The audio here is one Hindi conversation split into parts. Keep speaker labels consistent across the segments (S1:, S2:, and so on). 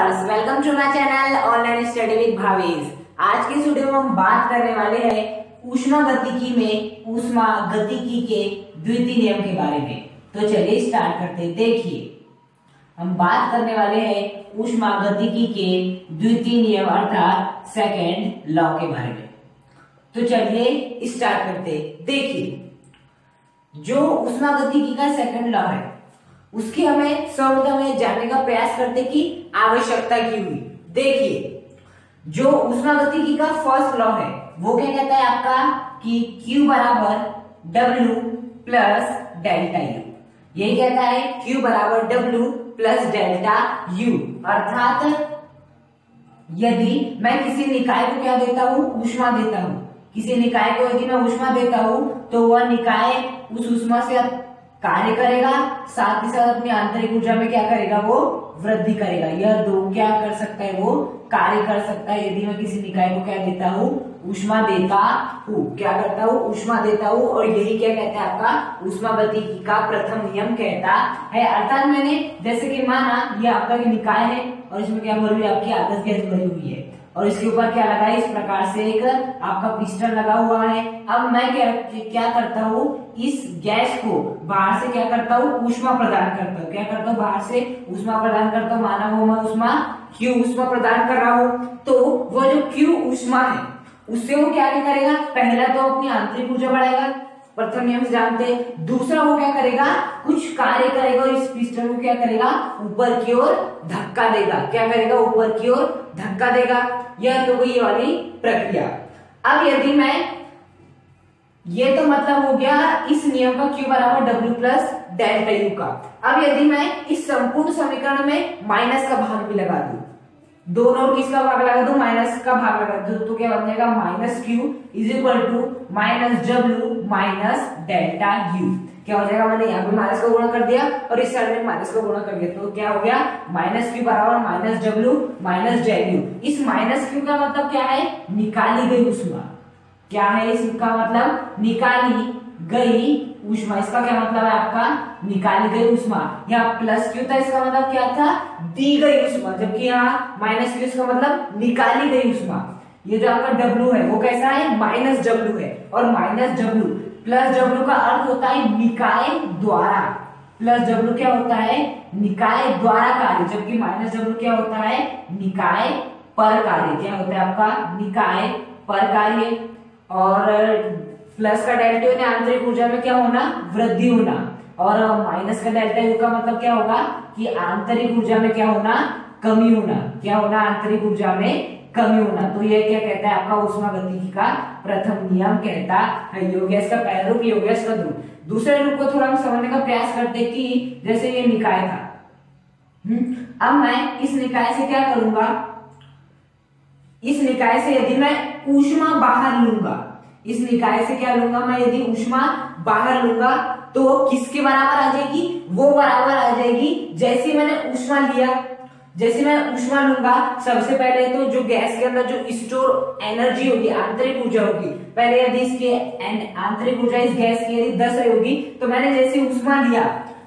S1: Viewers, welcome to my channel online study with Bhavesh. आज के वीडियो में हम बात करने वाले हैं ऊष्मागतिकी में ऊष्मागतिकी के द्वितीय नियम के बारे में। तो चलिए स्टार्ट करते हैं। देखिए, हम बात करने वाले हैं ऊष्मागतिकी के द्वितीय नियम अर्थात सेकेंड लॉ के बारे में। तो चलिए स्टार्ट करते हैं। देखिए, जो ऊष्मागतिकी का सेकेंड लॉ है उसकी हमें सर्वप्रथम जानने का प्रयास करते कि आवश्यकता क्यों हुई। देखिए, जो ऊष्मागतिकी का फर्स्ट लॉ है वो क्या कहता है आपका कि Q बराबर W प्लस डेल्टा U। यही कहता है Q बराबर W प्लस डेल्टा U। अर्थात यदि मैं किसी निकाय को क्या देता हूं, ऊष्मा देता हूं, किसी निकाय को यदि मैं ऊष्मा देता हूं तो वह निकाय उस ऊष्मा से कार्य करेगा, साथ ही साथ अपनी आंतरिक ऊर्जा में क्या करेगा, वो वृद्धि करेगा। यह दो क्या कर सकता है, वो कार्य कर सकता है। यदि मैं किसी निकाय को क्या देता हूँ, ऊष्मा देता हूँ, क्या करता हूँ, ऊष्मा देता हूँ। और यही क्या कहता है आपका ऊष्मागतिकी का प्रथम नियम कहता है। अर्थात मैंने जैसे कि माना ये आपका निकाय है और इसमें क्या भरी हुई, आपकी आदर्श गैस भरी हुई है और इसके ऊपर क्या लगा है, इस प्रकार से एक आपका पिस्टन लगा हुआ है। अब मैं क्या करता हूँ, इस गैस को बाहर से क्या करता हूँ, ऊष्मा प्रदान करता हूँ। क्या करता हूँ, बाहर से ऊष्मा प्रदान करता हूँ। माना वो मैं ऊष्मा Q ऊष्मा प्रदान कर रहा हूँ, तो वो जो Q ऊष्मा है उससे वो क्या करेगा, पहला तो अपनी आंतरिक ऊर्जा बढ़ाएगा, प्रथम नियम से जानते हैं। दूसरा वो क्या करेगा, कुछ कार्य करेगा और इस पिस्टन को क्या करेगा, ऊपर की ओर धक्का देगा। क्या करेगा, ऊपर की ओर धक्का देगा। यह तो ये वाली प्रक्रिया। अब यदि मैं, ये तो मतलब हो गया इस नियम का Q बराबर W प्लस डेल्टा U का। अब यदि मैं इस संपूर्ण समीकरण में माइनस का भाग भी लगा दूं, दोनों और किसका भाग लगा दूं, माइनस का भाग लगा दूं, तो क्या बन जाएगा, minus Q is equal to minus W minus delta U। क्या हो जाएगा, मैंने यहाँ पे माइनस का गुणा कर दिया और इस साइड में माइनस का गुणा कर दिया, तो क्या हो गया, माइनस Q बराबर minus W minus del U। इस माइनस Q का मतलब क्या है, निकाली गई ऊष्मा। क्या है इसका मतलब, निकाली गई ऊष्मा। इसका क्या मतलब है आपका, निकाली गई ऊष्मा। यहाँ प्लस Q था, इसका मतलब क्या था, दी गई ऊष्मा, जबकि यहाँ माइनस Q इसका मतलब निकाली गई ऊष्मा। ये जो आपका W है वो कैसा है, माइनस W है, और माइनस W प्लस W का अर्थ होता है निकाय द्वारा। प्लस W क्या होता है, निकाय द्वारा कार्य, जबकि माइनस W क्या होता है, निकाय पर कार्य। क्या होता है आपका, निकाय पर कार्य। और प्लस का डेल्टा U ने आंतरिक ऊर्जा में क्या होना, वृद्धि होना, और माइनस का डेल्टा U का मतलब क्या होगा कि आंतरिक ऊर्जा में क्या होना, कमी होना। क्या होना, आंतरिक ऊर्जा में कमी होना। तो ये क्या कहता है आपका ऊष्मागतिकी का प्रथम नियम कहता है। योग गैस का पहला रूप, योग गैस का ध्रुव। दूसरे रूप को थोड़ा हम समझने का प्रयास करते कि जैसे ये निकाय था, अब मैं इस निकाय से क्या करूंगा, इस निकाय से यदि मैं ऊष्मा बाहर लूंगा, इस निकाय से क्या लूंगा मैं, यदि ऊष्मा बाहर लूंगा तो किसके बराबर आ जाएगी, वो बराबर आ जाएगी जैसे मैंने ऊष्मा लिया। जैसे मैं ऊष्मा लूंगा, सबसे पहले तो जो गैस के अंदर जो स्टोर एनर्जी होगी, आंतरिक ऊर्जा होगी, पहले यदि इसके आंतरिक ऊर्जा इस गैस की यदि 10 होगी, तो मैंने जैसे ऊष्मा लिया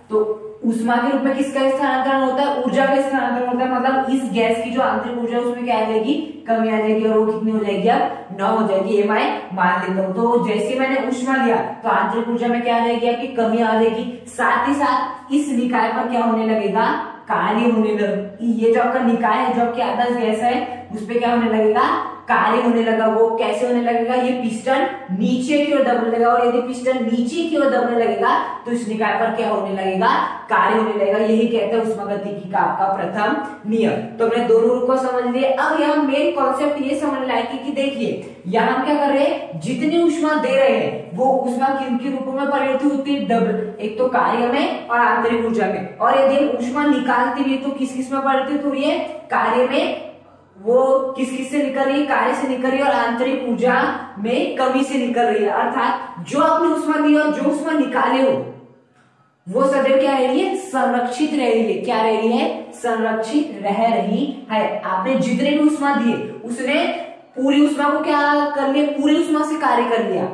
S1: तो ऊष्मा के रूप में किसका स्थानांतरण होता है, ऊर्जा का स्थानांतरण होता है। मतलब इस गैस की जो आंतरिक ऊर्जा है उसमें क्या आ जाएगी, कमी आ जाएगी, और वो कितनी हो जाएगी, अब 9 हो जाएगी। ये मैं मान लेता हूँ। तो जैसे मैंने ऊष्मा लिया तो आंतरिक ऊर्जा में क्या आ जाएगी, आपकी कमी आ जाएगी। साथ ही साथ इस निकाय पर क्या होने लगेगा, कार्य होने लग, ये जो आपका निकाय है, जो आपकी आदर्श गैस है, उस पर क्या होने लगेगा, कार्य होने लगा। वो कैसे होने लगेगा, ये पिस्टन नीचे की ओर दबने लगेगा, और यदि पिस्टन नीचे की ओर दबने लगेगा तो इस निकाय पर क्या होने लगेगा, कार्य होने लगेगा। यही कहते हैं ऊष्मागतिकी का आपका प्रथम नियम। तो हमने दोनों रूप को समझ लिए। अब यहाँ मेन कॉन्सेप्ट ये समझ लायक कि देखिए, यहाँ हम क्या कर रहे हैं, जितनी ऊष्मा दे रहे हैं वो ऊष्मा किन के रूपों में परिवर्तित होती है, डबल, एक तो कार्य में और आंतरिक ऊर्जा में। और यदि हम ऊष्मा निकालते भी तो किस किस में परिवर्तित हो रही है, कार्य में, वो किस किस से निकल रही है, कार्य से निकल रही है, और आंतरिक ऊर्जा में कमी से निकल रही है। अर्थात जो आपने ऊष्मा दी और जो ऊष्मा निकाले हो वो सदैव क्या रह रही है, संरक्षित रह रही है। क्या रह रही है, संरक्षित रह रही है। आपने जितने भी ऊष्मा दिए उसने पूरी ऊष्मा को क्या कर लिया, पूरी ऊष्मा से कार्य कर लिया।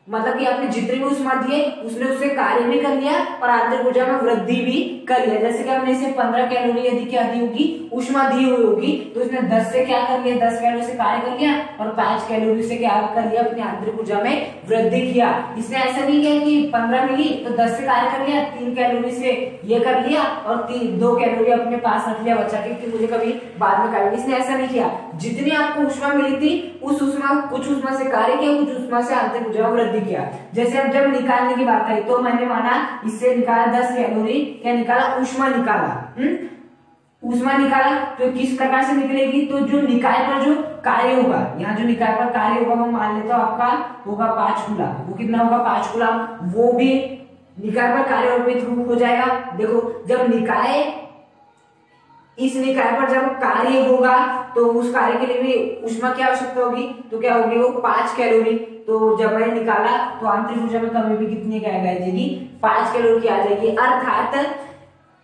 S1: मतलब कि आपने जितनी भी ऊष्मा दिए उसने उससे कार्य भी कर लिया और आंतरिक ऊर्जा में वृद्धि भी कर लिया। जैसे कि हमने इसे 15 कैलोरी यदि क्या दी होगी, ऊष्मा दी हुई होगी, तो इसने 10 से क्या कर लिया, 10 कैलोरी से कार्य कर लिया और 5 कैलोरी से क्या कर लिया, अपनी आंतरिक ऊर्जा में वृद्धि किया। इसने ऐसा नहीं किया कि 15 मिली तो 10 से कार्य कर लिया, 3 कैलोरी से ये कर लिया और 2 कैलोरी अपने पास रख लिया बचा के कि मुझे कभी बाद में कार्य। इसने ऐसा नहीं किया, जितनी आपको ऊष्मा मिली थी उस ऊष्मा, कुछ ऊष्मा से कार्य किया, कुछ ऊष्मा से आंतरिक ऊर्जा में वृद्धि किया। जैसे अब जब निकालने की बात आई तो मैंने माना इससे निकाला 10 कैलोरी, क्या निकाला, ऊष्मा निकाला। ऊष्मा निकाला तो किस प्रकार से निकलेगी, तो जो निकाय पर जो कार्य होगा, यहाँ जो निकाय पर कार्य होगा वो मान लेते हो आपका होगा 5 कूलम। वो कितना होगा, 5 कूलम। वो भी निकाय पर कार्य अर्पित रूप हो जाएगा। देखो जब निकाय, इस निकाय पर जब कार्य होगा तो उस कार्य के लिए भी ऊष्मा की आवश्यकता होगी, तो क्या होगी, वो 5 कैलोरी। तो जब मैंने निकाला तो आंतरिक ऊर्जा में कमी भी कितनी आ जाएगी, 5 कैलोरी की आ जाएगी। अर्थात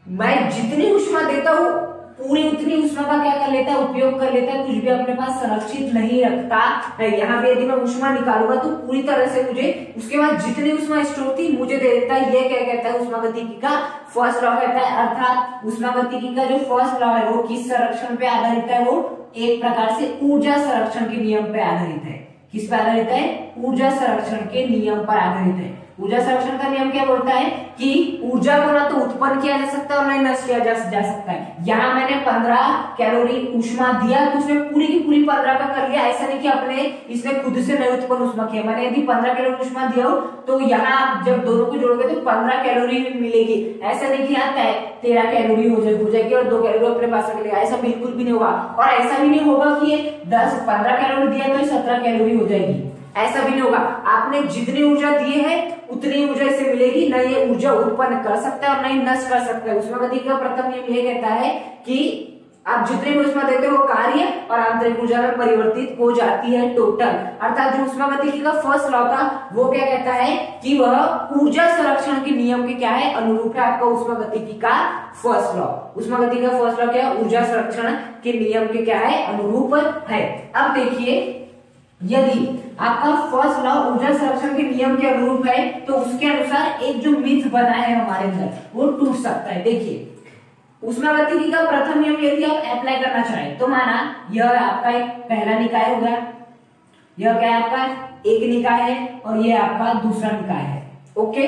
S1: मैं जितनी ऊष्मा देता हूँ पूरी उतनी ऊष्मा का क्या कर लेता है, उपयोग कर लेता है, कुछ भी अपने पास संरक्षित नहीं रखता है। यहाँ पे यदि मैं ऊष्मा निकालूंगा तो पूरी तरह से मुझे उसके बाद जितनी ऊष्मा स्टोर थी मुझे दे देता है। ये क्या कहता है, ऊष्मागतिकी का फर्स्ट लॉ कहता है। अर्थात ऊष्मागतिकी का जो फर्स्ट लॉ है वो किस संरक्षण पे आधारित है, वो एक प्रकार से ऊर्जा संरक्षण के नियम पे आधारित है। किस पे आधारित है, ऊर्जा संरक्षण के नियम पर आधारित है। ऊर्जा संरक्षण का नियम क्या बोलता है कि ऊर्जा को ना तो उत्पन्न किया जा सकता है और ना ही नष्ट किया जा सकता है। यहाँ मैंने 15 कैलोरी ऊष्मा दिया तो उसने पूरी की पूरी 15 का कर लिया। ऐसा नहीं कि अपने इसने खुद से नहीं उत्पन्न ऊष्मा किया। मैंने यदि 15 कैलोरी ऊष्मा दिया हो तो यहाँ जब दोनों को जोड़ोगे तो 15 कैलोरी मिलेगी। ऐसा नहीं कि यहाँ 13 कैलोरी हो जाएगी और 2 कैलोरी अपने पास रख लेगा, ऐसा बिल्कुल भी नहीं होगा। और ऐसा भी नहीं होगा कि ये 15 कैलोरी दिया तो 17 कैलोरी हो जाएगी, ऐसा भी नहीं होगा। आपने जितनी ऊर्जा दी है उतनी ऊर्जा इसे मिलेगी, न ये ऊर्जा उत्पन्न कर सकता है और न ही नष्ट कर सकता है। ऊष्मागतिकी का प्रथम नियम ये कहता है कि आप जितनी भी ऊष्मा देते हो कार्य और आंतरिक ऊर्जा में परिवर्तित हो जाती है टोटल। अर्थात जो ऊष्मागतिकी का फर्स्ट लॉ था वो क्या कहता है कि वह ऊर्जा संरक्षण के नियम के क्या है, अनुरूप है। आपका ऊष्मागतिकी का फर्स्ट लॉ, ऊष्मागतिकी का फर्स्ट लॉ क्या है, ऊर्जा संरक्षण के नियम के क्या है, अनुरूप है। अब देखिए यदि आपका फर्स्ट लॉ ऊर्जा संरक्षण के नियम के अनुरूप है तो उसके अनुसार एक जो मिथ बना है हमारे अंदर वो टूट सकता है। देखिए ऊष्मागतिकी का प्रथम नियम यदि आप अप्लाई करना चाहें तो माना यह आपका एक पहला निकाय हो गया, यह क्या है आपका एक निकाय है और यह आपका दूसरा निकाय है। ओके,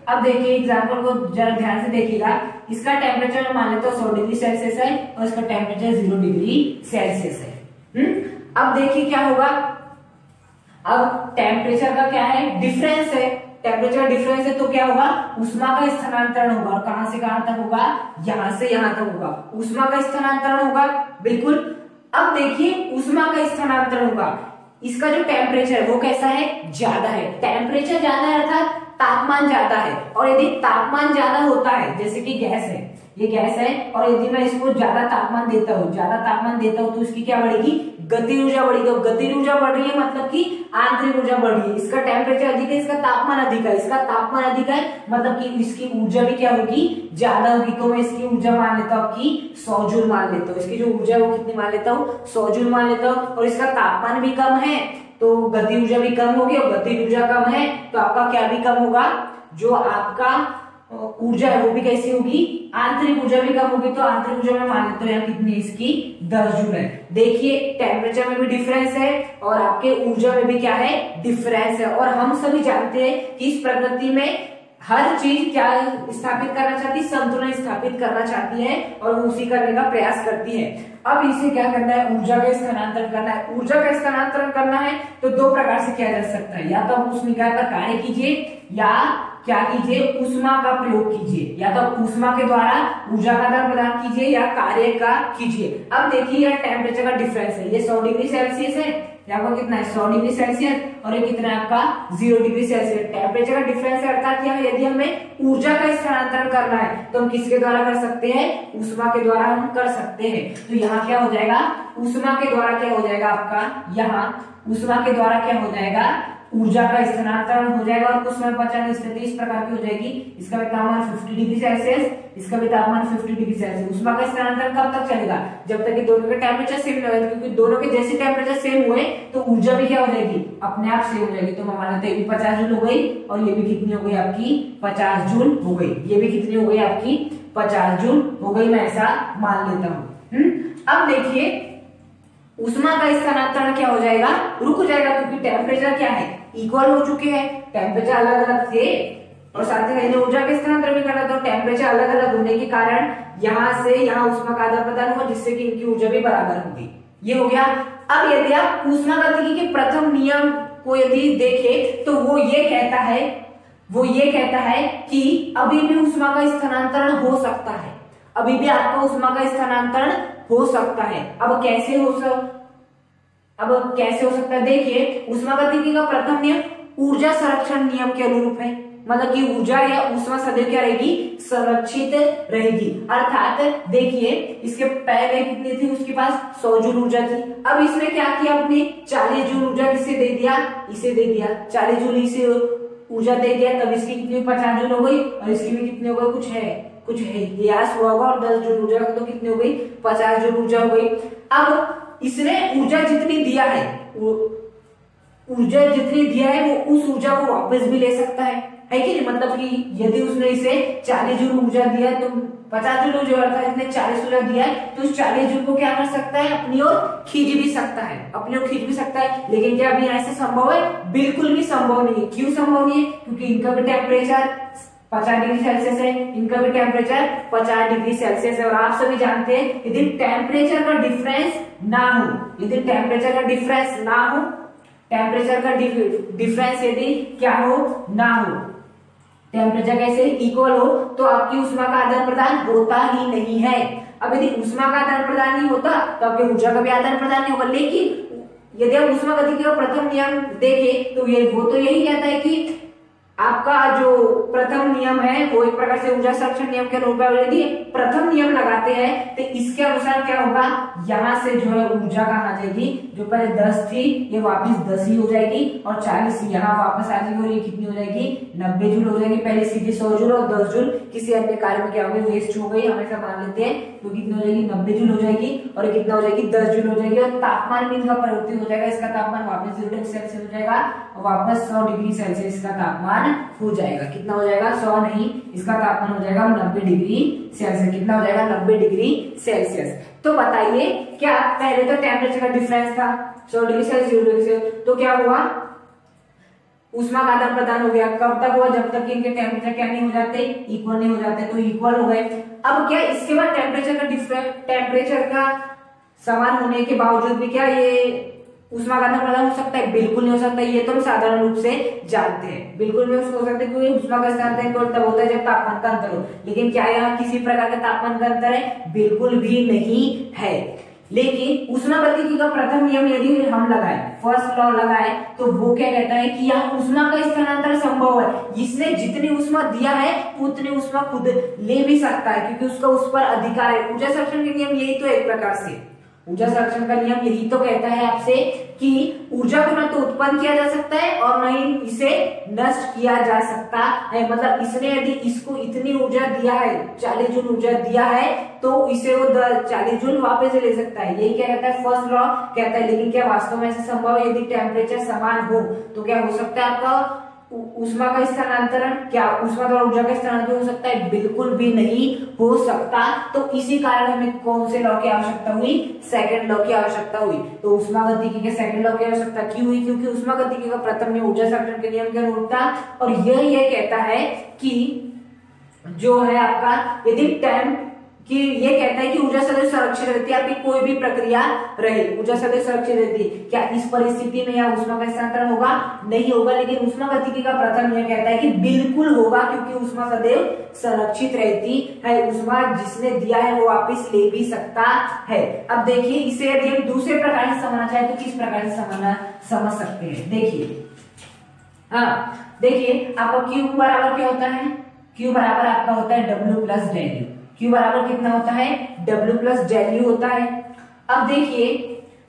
S1: अब देखिए एग्जाम्पल को जरा ध्यान से देखिएगा। इसका टेम्परेचर मान लेते हो 100 डिग्री सेल्सियस है और इसका टेम्परेचर 0 डिग्री सेल्सियस है। अब देखिए क्या होगा, अब टेम्परेचर का क्या है, डिफरेंस है, टेम्परेचर डिफरेंस है तो क्या होगा, ऊष्मा का स्थानांतरण होगा। और कहां से कहां तक होगा, यहां से यहां तक होगा, ऊष्मा का स्थानांतरण होगा। बिल्कुल। अब देखिए ऊष्मा का स्थानांतरण होगा, इसका जो टेम्परेचर है वो कैसा है, ज्यादा है। टेम्परेचर ज्यादा है अर्थात तापमान ज्यादा है। और यदि तापमान ज्यादा होता है, जैसे कि गैस है, ये गैस है और यदि मैं इसको ज्यादा तापमान देता हूँ तो इसकी क्या बढ़ेगी, गतिज ऊर्जा बढ़ेगी। गतिज ऊर्जा बढ़ रही है मतलब कि आंतरिक ऊर्जा बढ़ रही है। इसका टेम्परेचर अधिक है, इसका तापमान अधिक है, इसका तापमान अधिक है मतलब कि इसकी ऊर्जा भी क्या होगी, ज्यादा होगी। तो मैं इसकी ऊर्जा मान लेता हूँ कि 100 जूल मान लेता हूँ। इसकी जो ऊर्जा है वो कितनी मान लेता हूँ, 100 जूल मान लेता हूँ। और इसका तापमान भी कम है तो गति ऊर्जा भी कम होगी और गति ऊर्जा कम है तो आपका क्या भी कम होगा, जो आपका ऊर्जा है वो भी कैसी होगी, आंतरिक ऊर्जा भी कम होगी। तो आंतरिक ऊर्जा में मान लेते हैं यहाँ कितनी, इसकी 10 जूल है। देखिए टेम्परेचर में भी डिफरेंस है और आपके ऊर्जा में भी क्या है, डिफरेंस है। और हम सभी जानते हैं कि इस प्रकृति में हर चीज क्या स्थापित करना चाहती है, संतुलन स्थापित करना चाहती है और वो उसी करने का प्रयास करती है। अब इसे क्या करना है, ऊर्जा का स्थानांतरण करना है। ऊर्जा का स्थानांतरण करना है तो 2 प्रकार से किया जा सकता है, या तो आप उस निकाय पर कार्य कीजिए या क्या कीजिए, ऊष्मा का प्रयोग कीजिए। या तो ऊष्मा के द्वारा ऊर्जा का आदान प्रदान कीजिए या कार्य का कीजिए। अब देखिए यह टेम्परेचर का डिफरेंस है, ये 100 डिग्री सेल्सियस है, यहाँ पर कितना है 100 डिग्री सेल्सियस और ये कितना है आपका 0 डिग्री सेल्सियस। टेम्परेचर का डिफरेंस है अर्थात क्या है, यदि हमें ऊर्जा का स्थानांतरण करना है तो हम किसके द्वारा कर सकते हैं, ऊष्मा के द्वारा हम कर सकते हैं। तो यहाँ क्या हो जाएगा, ऊष्मा के द्वारा क्या हो जाएगा आपका, यहाँ ऊष्मा के द्वारा क्या हो जाएगा, ऊर्जा का स्थानांतरण हो जाएगा और कुछ समय पहचान स्थिति इस प्रकार की हो जाएगी। इसका भी तापमान 50 डिग्री सेल्सियस, इसका भी तापमान 50 डिग्री सेल्सियस। ऊष्मा का स्थानांतरण कब तक चलेगा? जब तक कि दोनों के टेम्परेचर सेम ना हो, क्योंकि दोनों के जैसे टेम्परेचर सेम हुए तो ऊर्जा भी क्या हो जाएगी? अपने आप सेम हो जाएगी। तो मैं मान लेते हैं ये भी 50 जूल हो गई और ये भी कितनी हो गई आपकी? 50 जूल हो गई। ये भी कितनी हो गई आपकी? 50 जूल हो गई। मैं ऐसा मान लेता हूं। अब देखिए ऊष्मा का स्थानांतरण क्या हो जाएगा? रुक जाएगा, क्योंकि टेम्परेचर क्या है? इक्वल हो चुके हैं। टेम्परेचर अलग अलग थे और साथ ही ऊर्जा के स्थानांतरण भी करना, तो टेम्परेचर अलग अलग होने के कारण यहाँ से यहाँ ऊष्मा का आदान प्रदान हुआ, जिससे कि इनकी ऊर्जा भी बराबर होगी। ये हो गया। अब यदि आप ऊष्मागतिकी के प्रथम नियम को यदि देखें तो वो ये कहता है कि अभी भी ऊष्मा का स्थानांतरण हो सकता है। अभी भी आपका ऊष्मा का स्थानांतरण हो सकता है। अब कैसे हो सकता है? देखिए ऊष्मागतिकी का प्रथम नियम ऊर्जा संरक्षण नियम के अनुरूप है। मतलब कि ऊर्जा या ऊष्मा सदैव क्या रहेगी? संरक्षित रहेगी। अर्थात देखिए इसके पहले कितनी थी उसके पास? 100 जूल ऊर्जा थी। अब इसमें क्या किया आपने? 40 जूल ऊर्जा किसे दे दिया? इसे दे दिया। 40 जूल इसे ऊर्जा दे दिया, तब इसकी कितनी? 50 जूल हो गई और इसकी भी कितनी हो गई? कुछ है यास हुआ होगा। और 10 जूल ऊर्जा तो कितनी हो गई? 50 जूल ऊर्जा हो गई। अब इसने ऊर्जा जितनी दिया है वो उस ऊर्जा को वापस भी ले सकता है कि नहीं? मतलब कि यदि उसने इसे 40 जूल ऊर्जा दिया है तो 50 जूल ऊर्जा अर्थात इसने 40 ऊर्जा दिया है, तो उस 40 जूल को क्या कर सकता है? अपनी ओर खींच भी सकता है। लेकिन क्या अभी ऐसे संभव है? बिल्कुल भी संभव नहीं है। क्यों संभव नहीं है? क्योंकि इनका भी टेम्परेचर 50 डिग्री सेल्सियस है, इनका भी टेम्परेचर 50 डिग्री सेल्सियस है। और आप सभी जानते हैं यदि टेम्परेचर का डिफरेंस ना हो यदि टेम्परेचर कैसे इक्वल हो तो आपकी ऊष्मा का आदान प्रदान होता ही नहीं है। अब यदि ऊष्मा का आदान प्रदान नहीं होता तो आपकी ऊर्जा का भी आदान प्रदान नहीं होगा। लेकिन यदि आप ऊष्मागतिकी का प्रथम नियम देखें तो वो तो यही कहता है कि आपका जो प्रथम नियम है वो एक प्रकार से ऊर्जा संरक्षण नियम के रूप में यदि प्रथम नियम लगाते हैं तो इसके अनुसार क्या होगा? यहाँ से जो है ऊर्जा कहाँ आ जाएगी? जो पहले 10 थी ये वापस 10 ही हो जाएगी और 40 यहाँ वापस आ जाएगी और ये कितनी हो जाएगी? 90 जूल हो जाएगी। पहले सीधे 100 जूल और 10 जूल किसी अन्य कार्य में क्या हो गई? वेस्ट हो गई। हमेशा मान लेते हैं तो कितनी हो जाएगी? 90 जूल हो जाएगी और कितना हो जाएगी? 10 जूल हो जाएगी। और तापमान भी इनका परिवर्तित हो जाएगा। इसका तापमान वापस 0 डिग्री सेल्सियस हो जाएगा और वापस 100 डिग्री सेल्सियस का तापमान हो जाएगा। कितना हो जाएगा? 100 नहीं, इसका तापमान हो जाएगा 90 डिग्री सेल्सियस। कितना हो जाएगा? 90 डिग्री सेल्सियस। तो बताइए क्या पहले तो टेम्परेचर का डिफरेंस था 100 डिग्री सेल्सियस 0 डिग्री सेल्सियस, तो क्या हुआ? ऊष्मा का आदान प्रदान हो गया। कब तक हुआ? जब तक कि इनके टेम्परेचर क्या नहीं हो जाते? इक्वल नहीं हो जाते। तो इक्वल हो गए। अब क्या इसके बाद टेम्परेचर का समान होने के बावजूद भी क्या ये ऊष्मा का आदान प्रदान हो सकता है? बिल्कुल नहीं हो सकता। ये तो हम साधारण रूप से जानते हैं। बिल्कुल नहीं हो सकता क्योंकि ऊष्मा का स्थानांतरण केवल तब होता है जब तापमान का अंतर हो। लेकिन क्या यहाँ किसी प्रकार का तापमान का अंतर है? बिल्कुल भी नहीं है। लेकिन ऊष्मागतिकी का प्रथम नियम यदि हम लगाए, फर्स्ट लॉ लगाए, तो वो क्या कहता है कि यहाँ ऊष्मा का स्थानांतरण संभव है। इसने जितनी ऊष्मा दिया है उतनी ऊष्मा खुद ले भी सकता है क्योंकि उसका उस पर अधिकार है। ऊर्जा संरक्षण के नियम यही तो एक प्रकार से ऊर्जा संरक्षण का नियम यही तो कहता है आपसे कि ऊर्जा को न तो उत्पन्न किया जा सकता है और न ही इसे नष्ट किया जा सकता है। मतलब इसने यदि इसको इतनी ऊर्जा दिया है, 40 जूल ऊर्जा दिया है, तो इसे वो 40 जूल वापस ले सकता है। यही क्या कहता है? फर्स्ट लॉ कहता है। लेकिन क्या वास्तव में ऐसा संभव है? यदि टेम्परेचर समान हो तो क्या हो सकता है आपका ऊष्मा का स्थानांतरण? क्या ऊष्मा द्वारा ऊर्जा का स्थानांतरण हो सकता है? बिल्कुल भी नहीं हो सकता। तो इसी कारण हमें कौन से लॉ की आवश्यकता हुई? सेकंड लॉ की आवश्यकता हुई। तो ऊष्मागतिकी के सेकंड लॉ की आवश्यकता क्यों हुई? क्योंकि ऊष्मागतिकी का प्रथम नियम ऊर्जा संरक्षण के नियम के अनुरूप था और यह कहता है कि जो है आपका यदि ये कहता है कि ऊर्जा सदैव संरक्षित रहती है। आपकी कोई भी प्रक्रिया रहे ऊर्जा सदैव सुरक्षित रहती है। क्या इस परिस्थिति में यहाँ ऊष्मा का स्थानांतरण होगा? नहीं होगा। लेकिन ऊष्मागतिकी का प्रथम नियम कहता है कि बिल्कुल होगा क्योंकि ऊष्मा सदैव संरक्षित रहती है। ऊष्मा जिसने दिया है वो वापिस ले भी सकता है। अब देखिए इसे यदि हम दूसरे प्रकार से समझना चाहे तो किस प्रकार से समझ सकते हैं? देखिए आपका Q बराबर क्या होता है? Q बराबर आपका होता है W प्लस डेल्यू। Q बराबर कितना होता है? W प्लस डेल्यू होता है। अब देखिए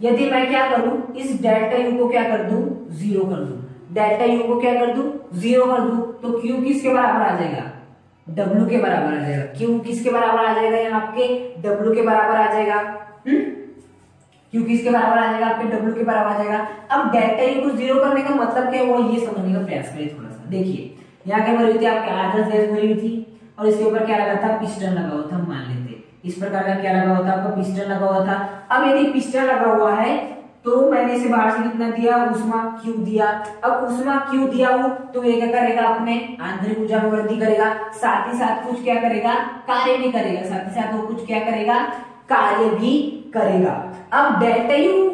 S1: यदि मैं क्या करूं, इस डेल्टा U को क्या कर दूं? 0 कर दूं। डेल्टा यू को क्या कर दूं, 0 कर दूं, तो क्यू किसके बराबर आ जाएगा, डब्ल्यू के बराबर आ जाएगा। क्यू किसके बराबर आ जाएगा, यहाँ आपके डब्ल्यू के बराबर आ जाएगा। क्यू किसके बराबर आ जाएगा, आपके डब्ल्यू के बराबर आ जाएगा। अब डेल्टा यू को 0 करने का मतलब क्या हुआ, ये समझने का प्रयास करिए थोड़ा सा। देखिए यहाँ क्या भरी हुई थी, आपके आदर्श गैस भरी हुई थी और इसके ऊपर क्या लगा था, पिस्टन लगा हुआ था, हम मान लेते इस प्रकार का क्या लगा हुआ था, आपका पिस्टन लगा हुआ था। अब यदि पिस्टन लगा हुआ है तो मैंने इसे बाहर से कितना दिया, उष्मा क्यू दिया। अब उष्मा क्यू दिया हो तो ये क्या करेगा, अपने आंतरिक ऊर्जा में वृद्धि करेगा, साथ ही साथ कुछ क्या करेगा, कार्य भी करेगा, साथ ही साथ वो कुछ क्या करेगा, कार्य भी करेगा। अब डेल्टा यू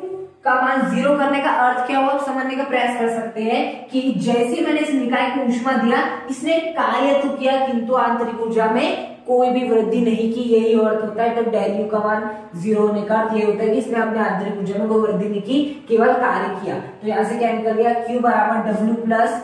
S1: का मान 0 करने का अर्थ क्या हुआ, समझने का प्रयास कर सकते हैं कि जैसे मैंने इस निकाय को ऊष्मा दिया, इसने कार्य तो किया किंतु आंतरिक ऊर्जा में कोई भी वृद्धि नहीं की, यही अर्थ होता है। तब डेल यू का मान 0 होने का अर्थ ये होता है कि इसने अपने आंतरिक ऊर्जा में कोई वृद्धि नहीं की, केवल कार्य किया। तो यहाँ से क्या निकल गया, Q बराबर W प्लस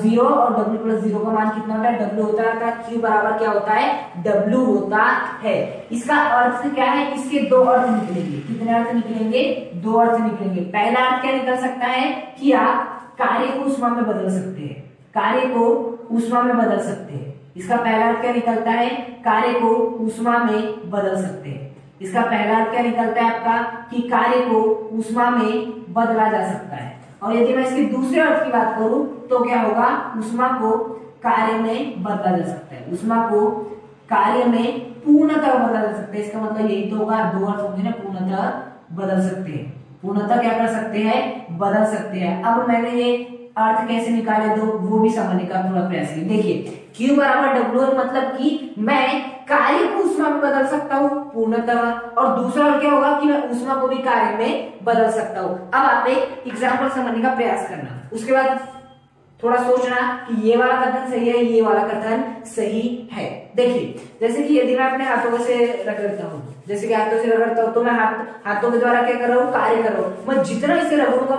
S1: 0 और W प्लस 0 का मान कितना होता है, W होता है। Q बराबर क्या होता है, W होता है। इसका अर्थ क्या है, इसके दो अर्थ निकलेंगे। कितने अर्थ निकलेंगे, 2 अर्थ निकलेंगे। पहला अर्थ क्या निकल सकता है कि आप कार्य को ऊष्मा में बदल सकते हैं, कार्य को ऊष्मा में बदल सकते हैं। इसका पहला अर्थ क्या निकलता है, कार्य को ऊष्मा में बदल सकते हैं। इसका पहला अर्थ क्या निकलता है आपका, कि कार्य को ऊष्मा में बदला जा सकता है। और यदि मैं इसके दूसरे अर्थ की बात करूं तो क्या होगा, ऊष्मा को कार्य में बदला जा सकता है, ऊष्मा को कार्य में पूर्णतः बदला जा सकता है। इसका मतलब यही तो होगा, 2 अर्थ होंगे ना, पूर्णतः बदल सकते हैं, पूर्णतः क्या कर सकते हैं, बदल सकते हैं। अब मैंने ये अर्थ कैसे निकाले दो वो भी समझने का थोड़ा प्रयास किया। देखिए Q बराबर W मतलब कि मैं कार्य को ऊष्मा में बदल सकता हूँ पूर्णतः, और दूसरा क्या होगा कि मैं ऊष्मा को भी कार्य में बदल सकता हूँ। अब आप एक एग्जाम्पल समझने का प्रयास करना, उसके बाद थोड़ा सोचना कि ये वाला कथन सही है, ये वाला कथन सही है। देखिए जैसे कि यदि मैं अपने हाथों से रगड़ता हूँ, जैसे कि हाथों से रगड़ता हूँ तो मैं हाथों के द्वारा क्या कर रहा हूँ, कार्य कर रहा हूँ। मैं जितना इसे रगड़ूंगा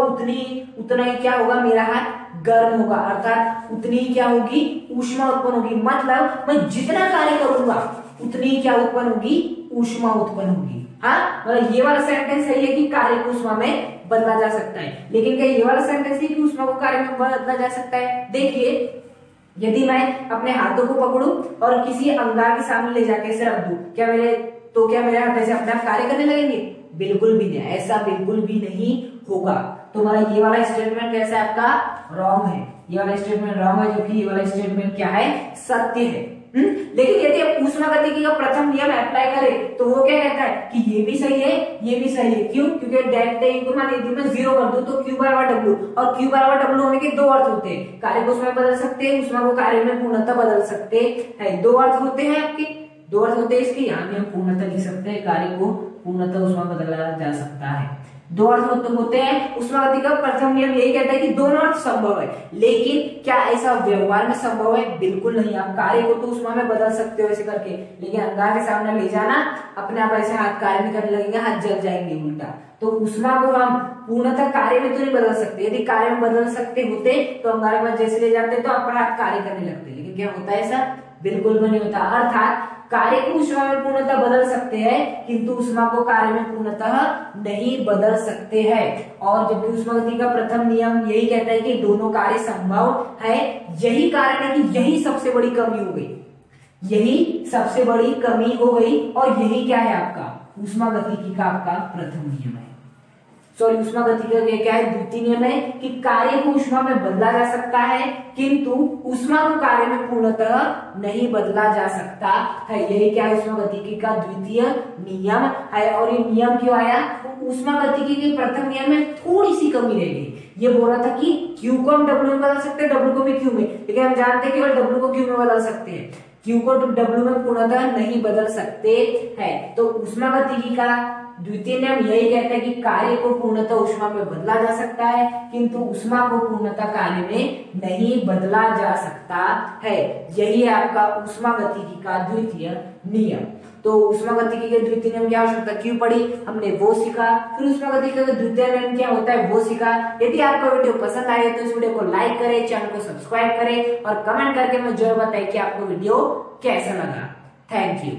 S1: उतना ही क्या होगा, मेरा हाथ गर्म होगा, अर्थात उतनी ही क्या होगी, ऊष्मा उत्पन्न होगी। मतलब मैं जितना कार्य करूंगा उतनी ही क्या उत्पन्न होगी, ऊष्मा उत्पन्न होगी। हाँ, मतलब ये वाला सेंटेंस सही है कि कार्य को ऊष्मा में बदला जा सकता है, लेकिन क्या ये वाला सेंटेंस है कि ऊष्मा को कार्य में बदला जा सकता है। देखिए यदि मैं अपने हाथों को पकड़ूं और किसी अंगार के सामने ले जाके इसे रख दूं, क्या मेरे हाथ ऐसे अपने आप कार्य करने लगेंगे? बिल्कुल भी नहीं, ऐसा बिल्कुल भी नहीं होगा। तो हमारा ये वाला स्टेटमेंट कैसा है, आपका रॉन्ग है। ये वाला स्टेटमेंट रॉन्ग है, जबकि ये वाला स्टेटमेंट क्या है, सत्य है। लेकिन यदि आप ऊष्मागतिकी का प्रथम नियम अप्लाई करें तो वो क्या कहता है कि ये भी सही है, ये भी सही है। क्यों? क्योंकि डेल्टा यू को मान यदि मैं 0 कर दूं तो Q बराबर W, और Q बराबर W होने के 2 अर्थ होते हैं, कार्य को ऊष्मा में बदल सकते हैं, ऊष्मा को कार्य में पूर्णतः बदल सकते हैं। 2 अर्थ होते हैं आपके, 2 अर्थ होते हैं इसके। यहाँ भी हम पूर्णतः लिख सकते हैं, कार्य को पूर्णतः ऊष्मा में बदला जा सकता है। 2 अर्थ होते हैं। ऊष्मागतिकी का प्रथम नियम यही कहता है कि दोनों अर्थ संभव है, लेकिन क्या ऐसा व्यवहार में संभव है? बिल्कुल नहीं। आप कार्य को तो ऊष्मा में बदल सकते हो ऐसे करके, लेकिन अंगार के सामने ले जाना, अपने आप ऐसे हाथ कार्य नहीं करने लगेंगे, हाथ जल जाएंगे उल्टा। तो ऊष्मा को हम पूर्णतः कार्य में तो नहीं बदल सकते। यदि कार्य में बदल सकते होते तो अंगार के पास जैसे ले जाते तो अपना हाथ कार्य करने लगते, लेकिन क्या होता है ऐसा? बिल्कुल भी नहीं होता। अर्थात कार्य को ऊष्मा में पूर्णतः बदल सकते हैं किंतु ऊष्मा को कार्य में पूर्णतः नहीं बदल सकते हैं। और जबकि ऊष्मागतिकी का प्रथम नियम यही कहता है कि दोनों कार्य संभव है। यही कारण है कि यही सबसे बड़ी कमी हो गई, यही सबसे बड़ी कमी हो गई। और यही क्या है आपका ऊष्मागतिकी का आपका प्रथम नियम है। सॉरी, ऊष्मागतिकी का क्या है? द्वितीय नियम है कि कार्य को ऊष्मा में बदला जा सकता है किंतु ऊष्मा को कार्य में पूर्णतः नहीं बदला जा सकता है। यही क्या है? ऊष्मागतिकी का द्वितीय नियम है। और ये नियम क्यों आया? ऊष्मागतिकी के प्रथम नियम में थोड़ी सी कमी रह गई। ये बोल रहा था कि Q को हम W में बदल सकते हैं, W को भी Q में, लेकिन हम जानते हैं केवल W को Q में बदल सकते हैं, Q को W में पूर्णतः नहीं बदल सकते हैं। तो ऊष्मागतिकी का द्वितीय नियम यही कहता है कि कार्य को पूर्णतः ऊष्मा में बदला जा सकता है किंतु ऊष्मा को पूर्णतः कार्य में नहीं बदला जा सकता है। यही है आपका ऊष्मागतिकी का द्वितीय नियम। तो ऊष्मागतिकी के द्वितीय नियम की आवश्यकता क्यों पड़ी, हमने वो सीखा। फिर ऊष्मागतिकी का द्वितीय नियम क्या होता है वो सीखा। यदि आपको वीडियो पसंद आए तो इस वीडियो को लाइक करें, चैनल को सब्सक्राइब करें और कमेंट करके मुझे जरूर बताएं कि आपको वीडियो कैसा लगा। Thank you.